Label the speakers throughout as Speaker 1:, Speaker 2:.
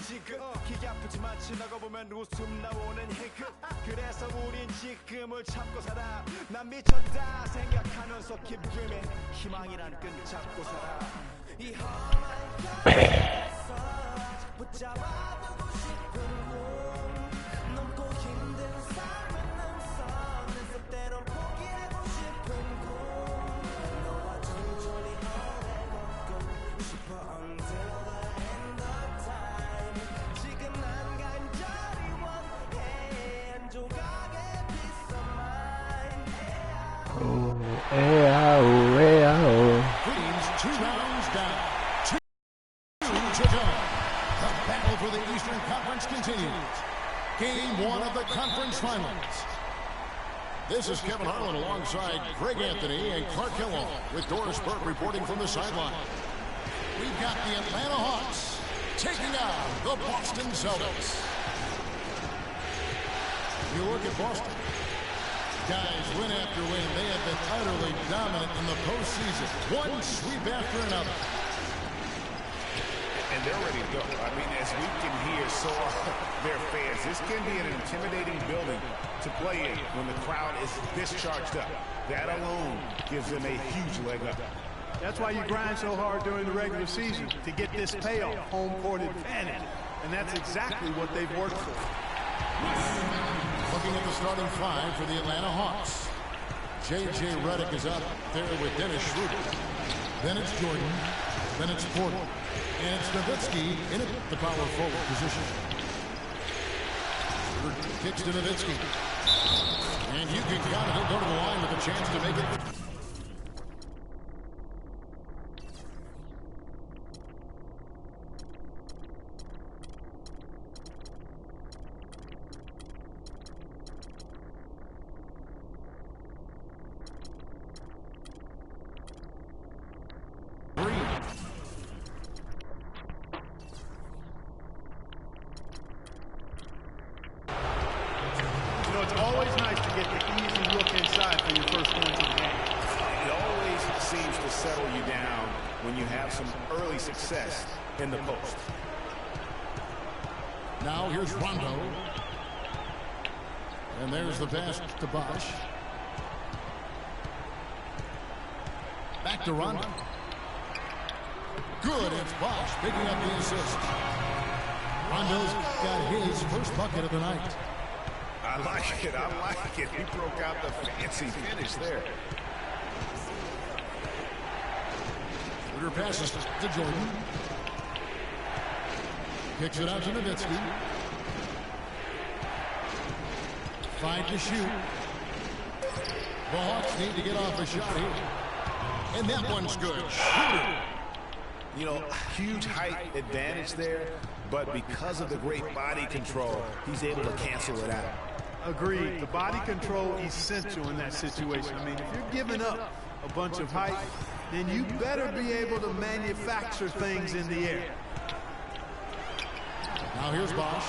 Speaker 1: 지금 기가 아프지만 지나가 보면 웃음 나오는 희극. 그래서 우린 지금을 참고 살아. 난 미쳤다 생각하면서 keep dreaming. 희망이란 끈 잡고 살아. 이 험한 길에서 붙잡아두고 싶은 꿈. 넘고 힘든 삶을 넘서 때론 포기하고 싶은 꿈. 너와 천천히 오래 걷고 싶어 until the end of time. 지금 난 간절히 원해 한 조각의 peace of mind.
Speaker 2: Queens 2 rounds down. 2 to go. The battle for the Eastern Conference continues. Game 1 of the conference finals. This is Kevin Harlan alongside Greg Anthony and Clark Kellogg with Doris Burke reporting from the sideline. We've got the Atlanta Hawks taking on the Boston Celtics. You look at Boston. Guys, win after win, they have been utterly dominant in the postseason. One sweep after another.
Speaker 3: And they're ready to go. I mean, as we can hear, so are their fans. This can be an intimidating building to play in when the crowd is this charged up. That alone gives them a huge leg up.
Speaker 4: That's why you grind so hard during the regular season, to get this payoff, home court advantage. And that's exactly what they've worked for.
Speaker 2: Looking at the starting five for the Atlanta Hawks. J.J. Redick is up there with Dennis Schroeder. Then it's Jordan. Then it's Porter. And it's Nowitzki in the power forward position. Schroeder kicks to Nowitzki. And you can count it. He'll go to the line with a chance to make it.
Speaker 4: It's always nice to get the easy look inside for your first points of the game.
Speaker 3: It always seems to settle you down when you have some early success in the post.
Speaker 2: Now here's Rondo. And there's the pass to Bosh. Back to Rondo. Good, it's Bosh picking up the assist. Rondo's got his first bucket of the night.
Speaker 3: I like it. I like it. He broke out the fancy finish there.
Speaker 2: Schroeder passes to Jordan. Kicks it out to Nowitzki. 5 to shoot. The Hawks need to get off a shot here. And that one's good. Schroeder.
Speaker 3: You know, huge height advantage there, but because of the great body control, he's able to cancel it out.
Speaker 4: Agreed. The body control essential in that situation. I mean, if you're giving up a bunch of height, then you better be able to manufacture things in the air.
Speaker 2: Now here's Bosh.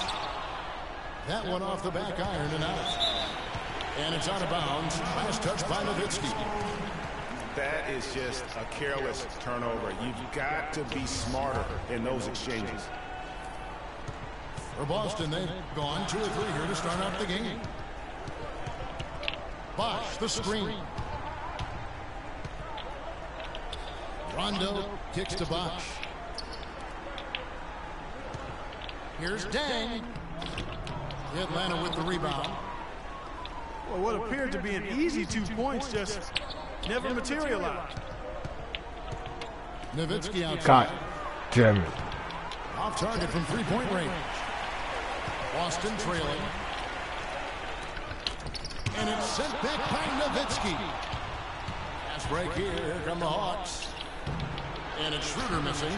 Speaker 2: That one off the back iron and out. And it's out of bounds. Last touch by Nowitzki.
Speaker 3: That is just a careless turnover. You've got to be smarter in those exchanges.
Speaker 2: For Boston, they've gone 2 or 3 here to start out the game. Bosh, the screen. Rondo kicks to Bosh. Here's Dang. Atlanta with the rebound.
Speaker 4: Well, what appeared to be an easy 2 points just never materialized.
Speaker 2: Nowitzki outside.
Speaker 5: God damn it.
Speaker 2: Off target from 3-point range. Boston trailing. And it's sent back by Nowitzki. Pass break here. Here come the Hawks. And it's Schroeder missing.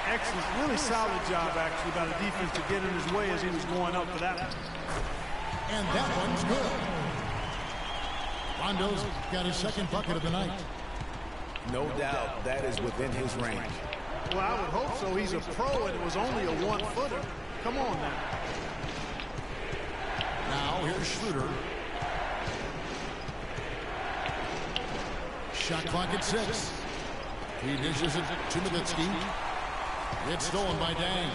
Speaker 4: Excellent, really solid job actually by the defense to get in his way as he was going up for that one.
Speaker 2: And that one's good. Rondo's got his second bucket of the night.
Speaker 3: No doubt that is within his range.
Speaker 4: Well, I would hope so. He's a pro and it was only a 1-footer. Come on now.
Speaker 2: Now here's Schroeder. Shot clock at 6. He dishes it to Nowitzki. It's stolen by Dang.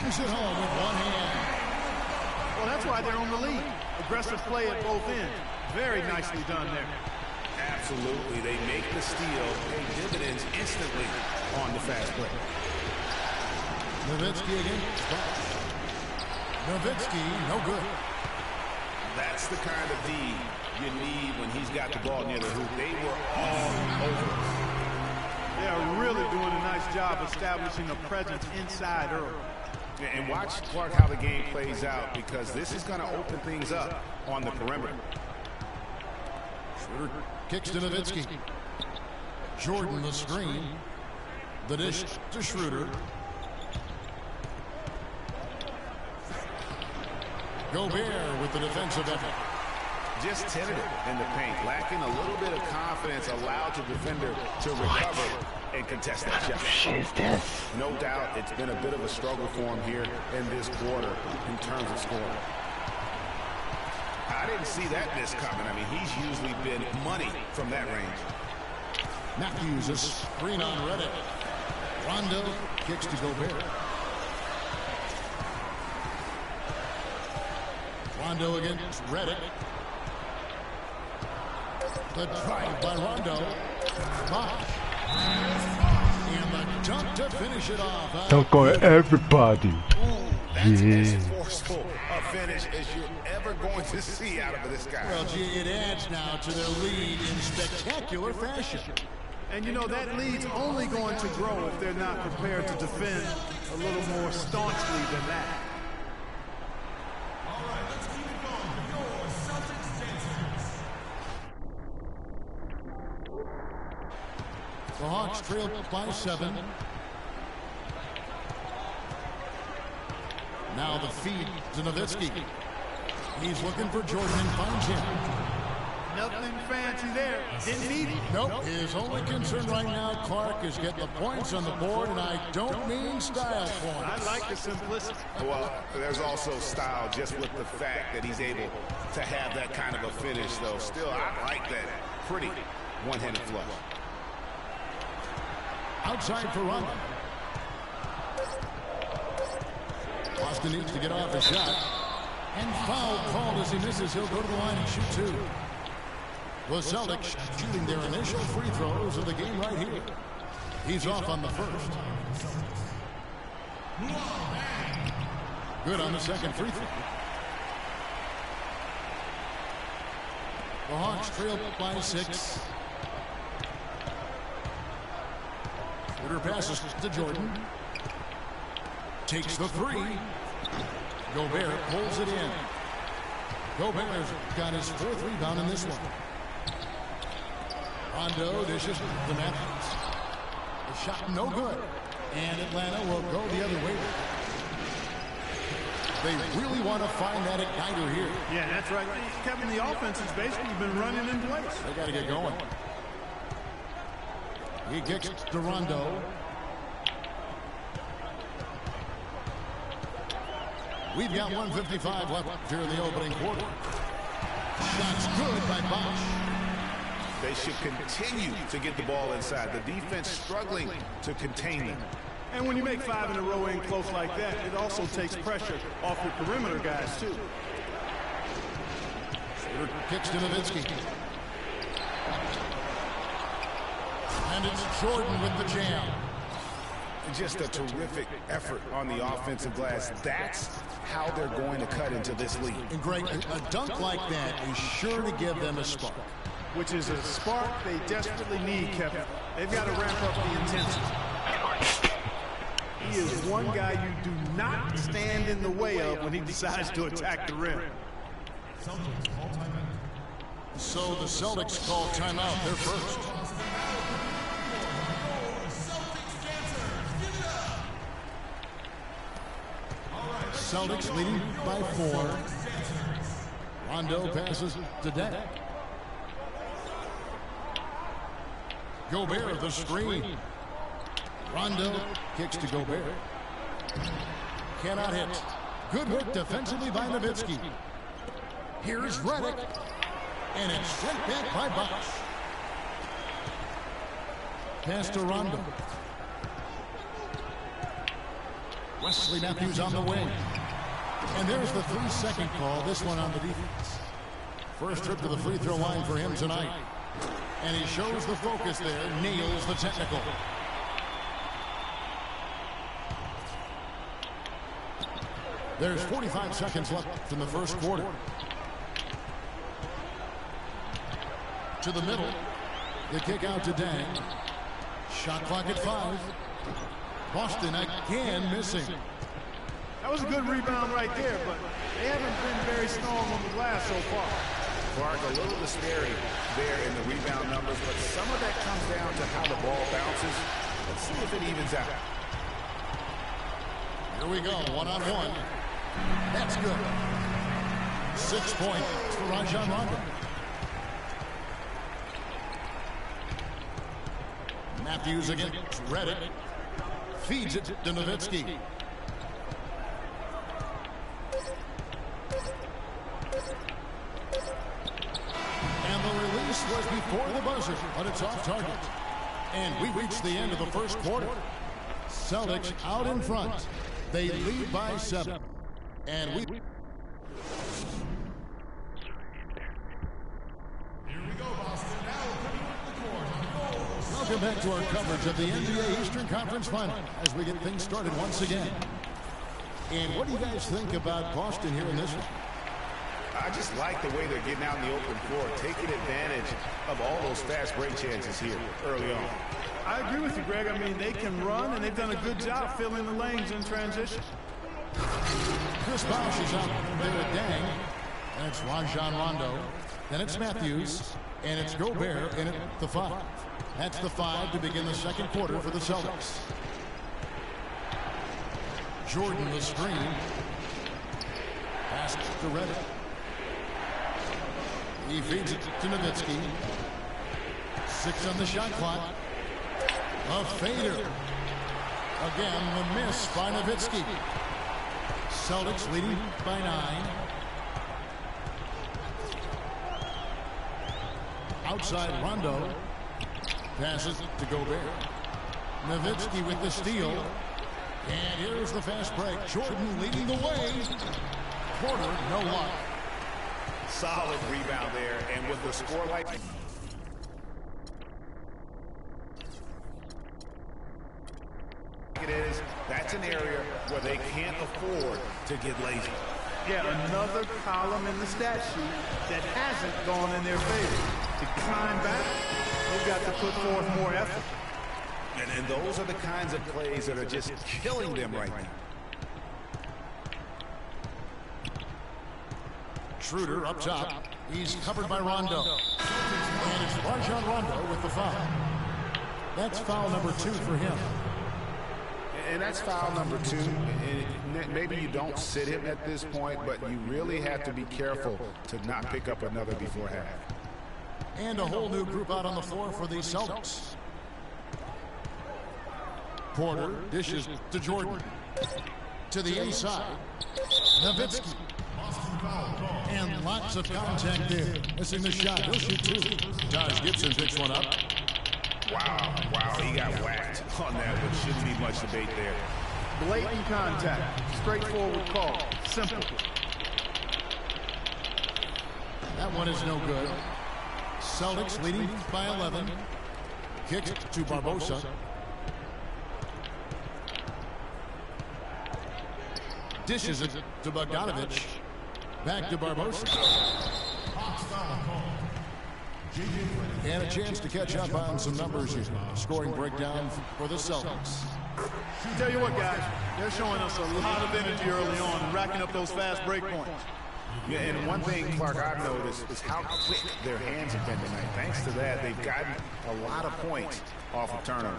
Speaker 2: bangs it home with one hand.
Speaker 4: Well, that's why they're on the lead. Aggressive play at both ends. Very nicely done there.
Speaker 3: Absolutely. They make the steal, pay dividends instantly on the fast break.
Speaker 2: Nowitzki again. Nowitzki, no good.
Speaker 3: That's the kind of D you need when he's got the ball near the hoop. They were all over us.
Speaker 4: They are really doing a nice job establishing a presence inside early.
Speaker 3: And watch, Clark, how the game plays out, because this is going to open things up on the perimeter.
Speaker 2: Schroeder kicks to Nowitzki. Jordan the screen. The dish to Schroeder. Gobert with the defensive effort.
Speaker 3: Just tentative in the paint, lacking a little bit of confidence, allowed the defender to recover and contest that shot.
Speaker 5: Shit is this?
Speaker 3: No doubt it's been a bit of a struggle for him here in this quarter in terms of scoring. I didn't see that miss coming. I mean, he's usually been money from that range.
Speaker 2: Matthews a screen on Reddick. Rondo kicks to Gobert. Rondo against Reddick. The drive by Rondo. Bosh. And the dunk to finish it off.
Speaker 5: Dunk on everybody.
Speaker 3: That's as forceful a finish as you're ever going to see out of this guy.
Speaker 2: Well, gee, it adds now to their lead in spectacular fashion.
Speaker 4: And you know, that lead's only going to grow if they're not prepared to defend a little more staunchly than that.
Speaker 2: The Hawks trail by 7. Now the feed to Nowitzki. He's looking for Jordan and finds him.
Speaker 4: Nothing fancy there. Didn't need it.
Speaker 2: Nope. His only concern right now, Clark, is getting the points on the board, and I don't mean style points.
Speaker 4: I like the simplicity.
Speaker 3: Well, there's also style just with the fact that he's able to have that kind of a finish, though. Still, I like that pretty one-handed flush.
Speaker 2: Outside for Rondo. Boston needs to get off a shot. And foul called as he misses. He'll go to the line and shoot 2. The Celtics shooting their initial free throws of the game right here. He's off on the first. Good on the second free throw. The Hawks trail by 6. Schroeder passes to Jordan. Takes the 3. Gobert pulls it in. Gobert's got his 4th rebound in this one. Rondo dishes to Matthews. The shot no good. And Atlanta will go the other way. They really want to find that igniter here.
Speaker 4: Yeah, that's right. Kevin, the offense has basically been running in place.
Speaker 2: They got to get going. He kicks to Rondo. We've got 1:55 left here in the opening quarter. Shots good by Bosh.
Speaker 3: They should continue to get the ball inside. The defense struggling to contain them.
Speaker 4: And when you make 5 in a row in close like that, it also takes pressure off your perimeter guys, too.
Speaker 2: Schroeder kicks to Nowitzki. And it's Jordan with the jam.
Speaker 3: Just a terrific effort on the offensive glass. That's how they're going to cut into this lead.
Speaker 2: And Greg, a dunk like that is sure to give them a spark.
Speaker 4: Which is a spark they desperately need, Kevin. They've got to ramp up the intensity. He is one guy you do not stand in the way of when he decides to attack the rim.
Speaker 2: So the Celtics call timeout. They're first. Celtics leading by 4. Rondo passes to Deck. Gobert the screen. Rondo kicks to Gobert. Cannot hit. Good work defensively by Nowitzki. Here's Reddick. And it's sent back by Bosh. Pass to Rondo. Wesley Matthews on the wing. And there's the 3-second call, this one on the defense. First trip to the free throw line for him tonight. And he shows the focus there, nails the technical. There's 45 seconds left in the first quarter. To the middle. The kick out to Dang. Shot clock at 5. Boston again missing.
Speaker 4: That was a good rebound right there, but they haven't been very strong on the glass so far.
Speaker 3: Clark, a little disparity there in the rebound numbers, but some of that comes down to how the ball bounces. Let's see if it evens out.
Speaker 2: Here we go, one-on-one. That's good. 6 points for Rajon Rondo. Matthews against Reddick. Feeds it to Nowitzki. And the release was before the buzzer, but it's off target. And we reached the end of the first quarter. Celtics out in front. They lead by 7. And we... Here we go, Boston. Now coming up the court. Welcome back to our coverage of the NBA Eastern Conference Final as we get things started once again. And what do you guys think about Boston here in this one?
Speaker 3: I just like the way they're getting out in the open floor, taking advantage of all those fast break chances here early on.
Speaker 4: I agree with you, Greg. I mean, they can run, and they've done a good job filling the lanes in transition.
Speaker 2: Chris Bosh is out there at Dang. And it's Rajon Rondo. Then it's Matthews. And it's Gobert in at the 5. That's the 5 to begin the second quarter for the Celtics. Jordan the screen. Pass to Reddick. He feeds it to Nowitzki. 6 on the shot clock. A fader. Again, the miss by Nowitzki. Celtics leading by 9. Outside Rondo. Passes to Gobert. Nowitzki with the steal. And here's the fast break. Jordan leading the way. Porter, no luck.
Speaker 3: Solid rebound there, and with the score like it is, that's an area where they can't afford to get lazy.
Speaker 4: Yeah, another column in the stat sheet that hasn't gone in their favor. To climb back, they've got to put forth more effort.
Speaker 3: And those are the kinds of plays that are just killing them right now.
Speaker 2: Schroeder up top. He's covered by Rondo. And it's Rajon Rondo with the foul. That's foul number 2 for him.
Speaker 3: And that's foul number 2. And maybe you don't sit him at this point, but you really have to be careful to not pick up another before half.
Speaker 2: And a whole new group out on the floor for the Celtics. Porter dishes to Jordan. To the inside. Nowitzki. And lots of contact there. Missing the shot. He'll shoot 2. Josh Gibson picks one up.
Speaker 3: Wow, he got whacked on that one. Shouldn't be much debate there.
Speaker 4: Blatant contact. Straightforward call. Simple.
Speaker 2: That one is no good. Celtics leading by 11. Kicks to Barbosa. Dishes it to Bogdanovich. Back to Barbosa. And a chance to catch up on some numbers here. Scoring breakdown for the Celtics.
Speaker 4: Tell you what, guys, they're showing us a lot of energy early on and racking up those fast break points.
Speaker 3: Yeah, and one thing, Clark, I've noticed is how quick their hands have been tonight. Thanks to that, they've gotten a lot of points off of turnover.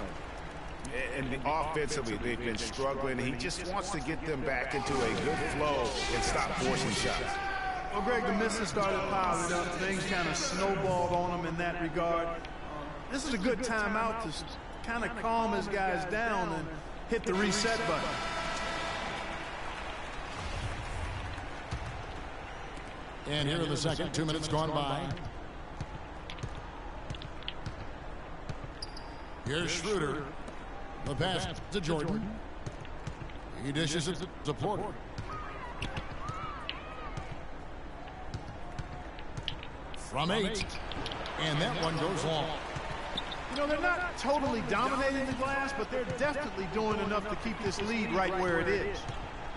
Speaker 3: And offensively, they've been struggling. He just wants to get them back into a good flow and stop forcing shots.
Speaker 4: Well, Greg, the misses started piling up. Things kind of snowballed on him in that regard. This is a good timeout to kind of calm his guys down and hit the reset button.
Speaker 2: And here in the second, 2 minutes gone by. Here's Schroeder. The pass to Jordan. He dishes it to Porter. From 8. And that one goes long.
Speaker 4: You know, they're not totally dominating the glass, but they're definitely doing enough to keep this lead right where it is.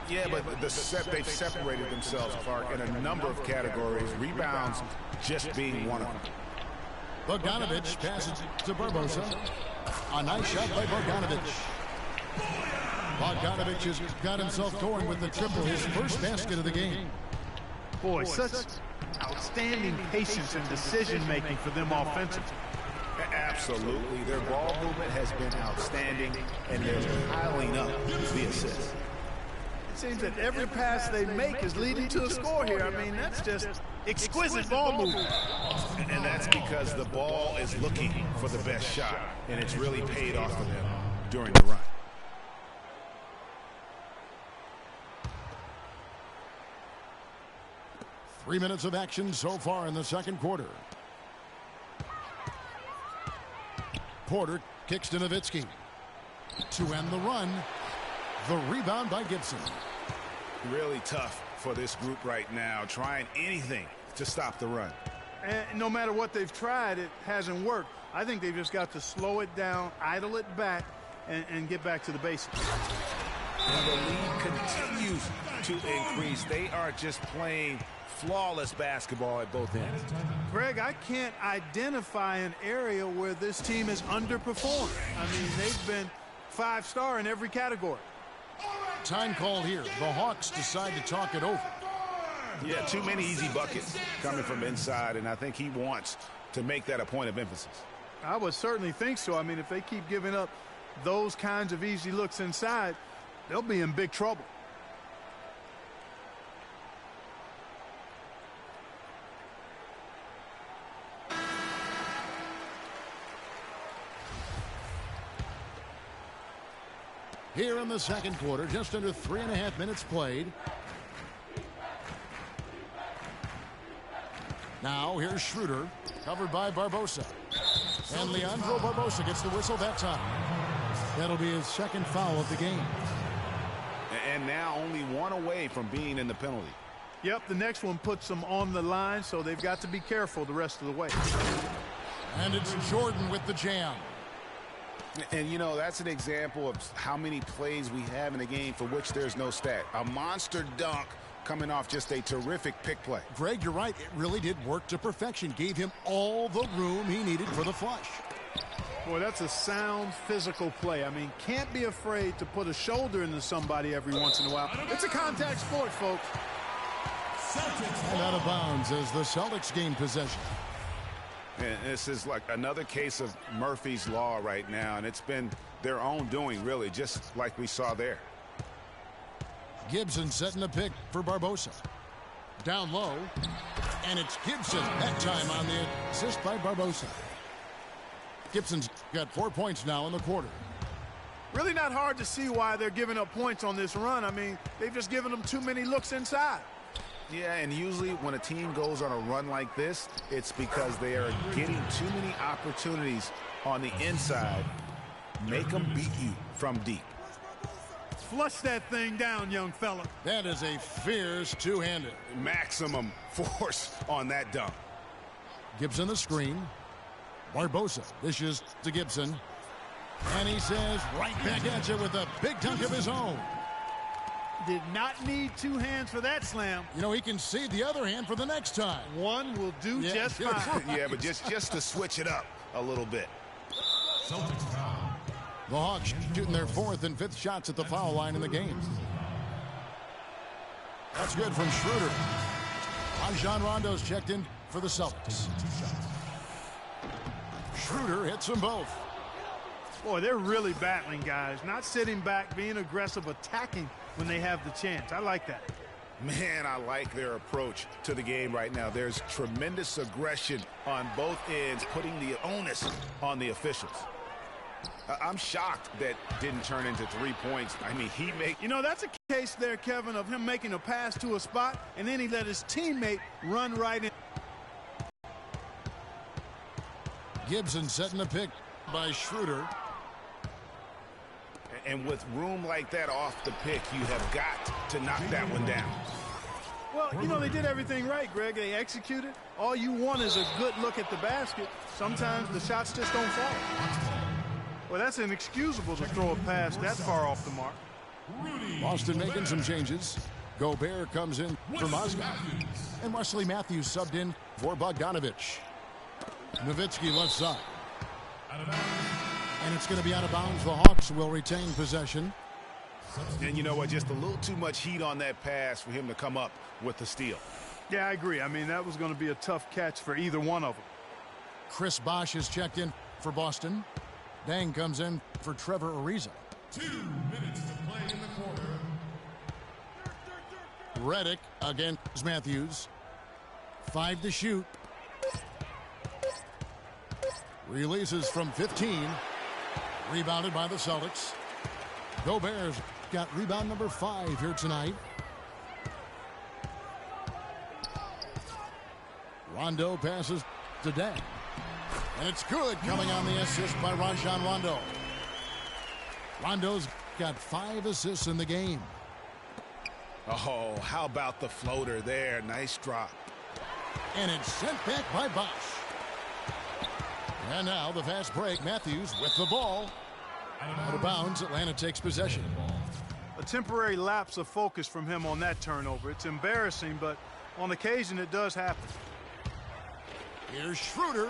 Speaker 3: Yeah, but they've separated themselves, Clark, in a number of categories. Rebounds just being one of them.
Speaker 2: Bogdanovich passes to Barbosa. A nice shot by Bogdanovich. Bogdanovich has got himself going with the triple, his first basket of the game.
Speaker 4: Boy, such outstanding patience and decision-making for them offensively.
Speaker 3: Absolutely. Their ball movement has been outstanding, and they're piling up the assists.
Speaker 4: It seems that every pass they make is leading to a score here. I mean, that's just exquisite ball movement.
Speaker 3: And that's because the ball is looking for the best shot, and it's really paid off for them during the run.
Speaker 2: Three minutes of action so far in the second quarter. Porter kicks to Nowitzki. To end the run, the rebound by Gibson.
Speaker 3: Really tough for this group right now, trying anything to stop the run.
Speaker 4: And no matter what they've tried, it hasn't worked. I think they've just got to slow it down, idle it back, and get back to the basics.
Speaker 3: And the lead continues to increase. They are just playing flawless basketball at both ends.
Speaker 4: Greg, I can't identify an area where this team has underperformed. I mean, they've been 5-star in every category.
Speaker 2: Time called here. The Hawks decide to talk it over.
Speaker 3: Yeah, too many easy buckets coming from inside, and I think he wants to make that a point of emphasis.
Speaker 4: I would certainly think so. I mean, if they keep giving up those kinds of easy looks inside, they'll be in big trouble.
Speaker 2: Here in the second quarter, just under 3.5 minutes played. Now here's Schroeder, covered by Barbosa. And Leandro Barbosa gets the whistle that time. That'll be his second foul of the game.
Speaker 3: And now only one away from being in the penalty.
Speaker 4: Yep, the next one puts them on the line, so they've got to be careful the rest of the way.
Speaker 2: And it's Jordan with the jam.
Speaker 3: And, you know, that's an example of how many plays we have in a game for which there's no stat. A monster dunk coming off just a terrific pick play.
Speaker 2: Greg, you're right. It really did work to perfection. Gave him all the room he needed for the flush.
Speaker 4: Boy, that's a sound physical play. I mean, can't be afraid to put a shoulder into somebody every once in a while. It's a contact sport, folks.
Speaker 2: And out of bounds as the Celtics gain possession.
Speaker 3: And this is like another case of Murphy's Law right now, and it's been their own doing, really, just like we saw there.
Speaker 2: Gibson setting a pick for Barbosa. Down low, and it's Gibson that time on the assist by Barbosa. Gibson's got 4 points now in the quarter.
Speaker 4: Really not hard to see why they're giving up points on this run. I mean, they've just given them too many looks inside.
Speaker 3: Yeah, and usually when a team goes on a run like this, it's because they are getting too many opportunities on the inside. Make them beat you from deep.
Speaker 4: Flush that thing down, young fella.
Speaker 2: That is a fierce two-hander.
Speaker 3: Maximum force on that dunk.
Speaker 2: Gibson the screen. Barbosa dishes to Gibson. And he says right back at you with a big dunk of his own.
Speaker 4: Did not need two hands for that slam.
Speaker 2: You know, he can save the other hand for the next time.
Speaker 4: One will do just fine.
Speaker 3: Yeah, but just to switch it up a little bit.
Speaker 2: The Hawks shooting their 4th and 5th shots at the foul line in the game. That's good from Schroeder. Rajon Rondo's checked in for the Celtics. Schroeder hits them both.
Speaker 4: Boy, they're really battling, guys. Not sitting back, being aggressive, attacking when they have the chance. I like that.
Speaker 3: Man, I like their approach to the game right now. There's tremendous aggression on both ends, putting the onus on the officials. I'm shocked that didn't turn into 3 points. I mean,
Speaker 4: You know, that's a case there, Kevin, of him making a pass to a spot, and then he let his teammate run right in.
Speaker 2: Gibson setting the pick by Schroeder.
Speaker 3: And with room like that off the pick, you have got to knock that one down.
Speaker 4: Well, you know, they did everything right, Greg. They executed. All you want is a good look at the basket. Sometimes the shots just don't fall. Well, that's inexcusable to throw a pass that far off the mark.
Speaker 2: Boston making some changes. Gobert comes in for Mozgov. And Wesley Matthews subbed in for Bogdanovich. Nowitzki left side. And it's going to be out of bounds. The Hawks will retain possession.
Speaker 3: And you know what? Just a little too much heat on that pass for him to come up with the steal.
Speaker 4: Yeah, I agree. I mean, that was going to be a tough catch for either one of them.
Speaker 2: Chris Bosh is checked in for Boston. Dang comes in for Trevor Ariza.
Speaker 6: 2 minutes to play in the quarter.
Speaker 2: Redick against Matthews. 5 to shoot. Releases from 15. Rebounded by the Celtics. Gobert's got rebound number 5 here tonight. Rondo passes to Deng. And it's good, coming on the assist by Rajon Rondo. Rondo's got 5 assists in the game.
Speaker 3: Oh, how about the floater there? Nice drop.
Speaker 2: And it's sent back by Bosh. And now the fast break. Matthews with the ball. Out of bounds. Atlanta takes possession.
Speaker 4: A temporary lapse of focus from him on that turnover. It's embarrassing, but on occasion it does happen.
Speaker 2: Here's Schroeder.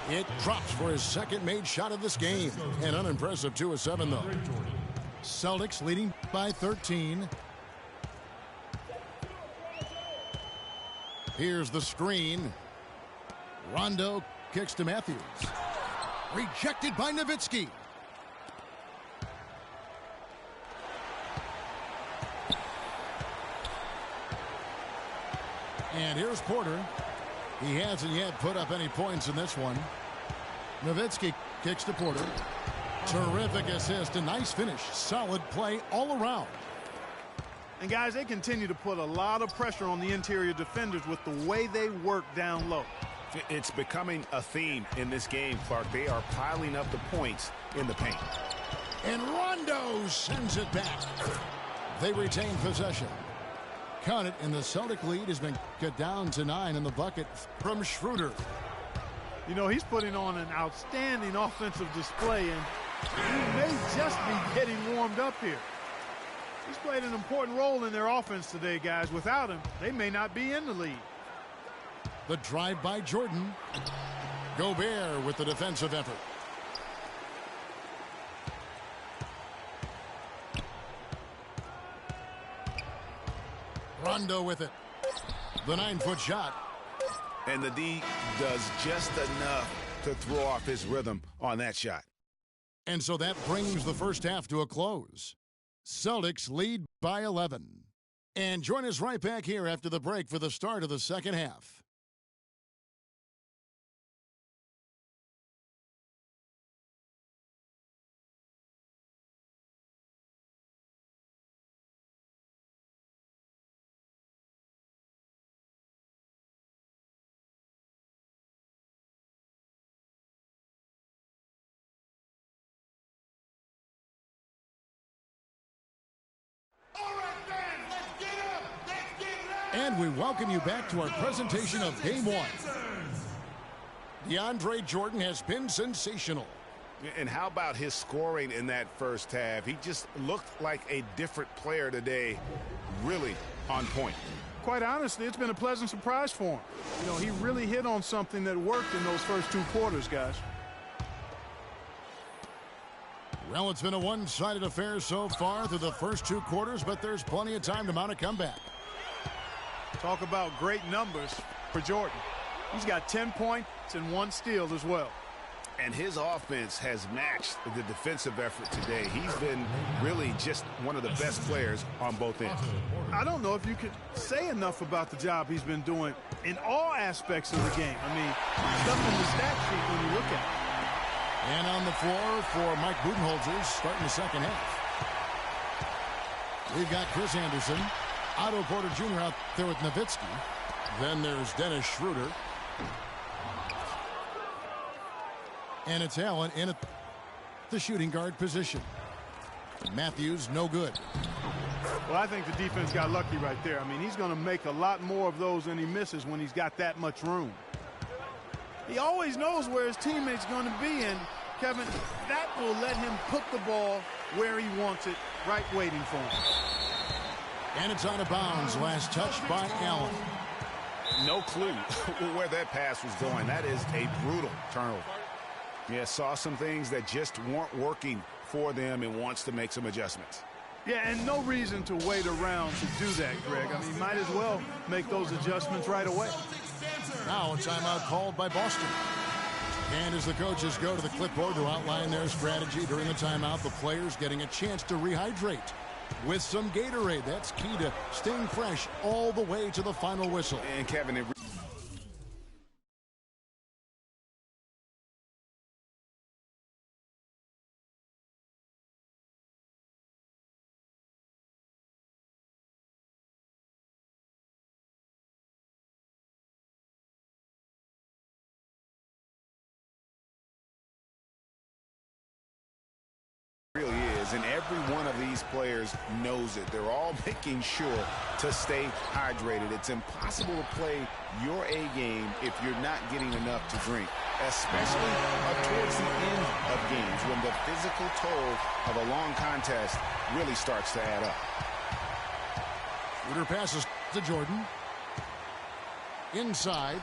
Speaker 2: It drops for his second made shot of this game. An unimpressive 2 of 7, though. Celtics leading by 13. Here's the screen. Rondo kicks to Matthews. Rejected by Nowitzki. And here's Porter. He hasn't yet put up any points in this one. Nowitzki kicks to Porter. Terrific assist, a nice finish. Solid play all around.
Speaker 4: And guys, they continue to put a lot of pressure on the interior defenders with the way they work down low.
Speaker 3: It's becoming a theme in this game, Clark. They are piling up the points in the paint.
Speaker 2: And Rondo sends it back. They retain possession. Count it, and the Celtic lead has been cut down to 9 in the bucket from Schroeder.
Speaker 4: You know, he's putting on an outstanding offensive display, and he may just be getting warmed up here. He's played an important role in their offense today, guys. Without him, they may not be in the lead.
Speaker 2: The drive by Jordan. Gobert with the defensive effort. Rondo with it. The 9-foot shot.
Speaker 3: And the D does just enough to throw off his rhythm on that shot.
Speaker 2: And so that brings the first half to a close. Celtics lead by 11. And join us right back here after the break for the start of the second half. And we welcome you back to our presentation of Game 1. DeAndre Jordan has been sensational.
Speaker 3: And how about his scoring in that first half? He just looked like a different player today, really on point.
Speaker 4: Quite honestly, it's been a pleasant surprise for him. You know, he really hit on something that worked in those first 2 quarters, guys.
Speaker 2: Well, it's been a one-sided affair so far through the first 2 quarters, but there's plenty of time to mount a comeback.
Speaker 4: Talk about great numbers for Jordan. He's got 10 points and 1 steal as well.
Speaker 3: And his offense has matched the defensive effort today. He's been really just one of the best players on both ends.
Speaker 4: I don't know if you could say enough about the job he's been doing in all aspects of the game. I mean, stuff in the stat sheet when you look at it.
Speaker 2: And on the floor for Mike Budenholzer starting the second half. We've got Chris Anderson. Otto Porter Jr. out there with Nowitzki. Then there's Dennis Schroeder. And it's Allen in at the shooting guard position. Matthews, no good.
Speaker 4: Well, I think the defense got lucky right there. I mean, he's going to make a lot more of those than he misses when he's got that much room. He always knows where his teammate's going to be, and Kevin, that will let him put the ball where he wants it, right waiting for him.
Speaker 2: And it's out of bounds. Last touch by Allen.
Speaker 3: No clue where that pass was going. That is a brutal turnover. Yeah, saw some things that just weren't working for them and wants to make some adjustments.
Speaker 4: Yeah, and no reason to wait around to do that, Greg. I mean, might as well make those adjustments right away.
Speaker 2: Now a timeout called by Boston. And as the coaches go to the clipboard to outline their strategy during the timeout, the players getting a chance to rehydrate with some Gatorade. That's key to staying fresh all the way to the final whistle.
Speaker 3: And Kevin, it really is, and every one of these players knows it. They're all making sure to stay hydrated. It's impossible to play your A game if you're not getting enough to drink, especially towards the end of games when the physical toll of a long contest really starts to add up.
Speaker 2: Shooter passes to Jordan. Inside.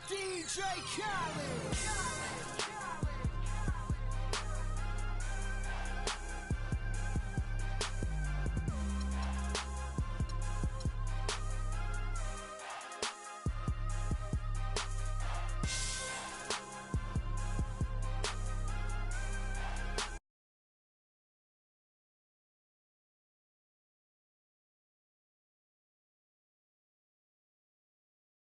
Speaker 1: DJ Khaled.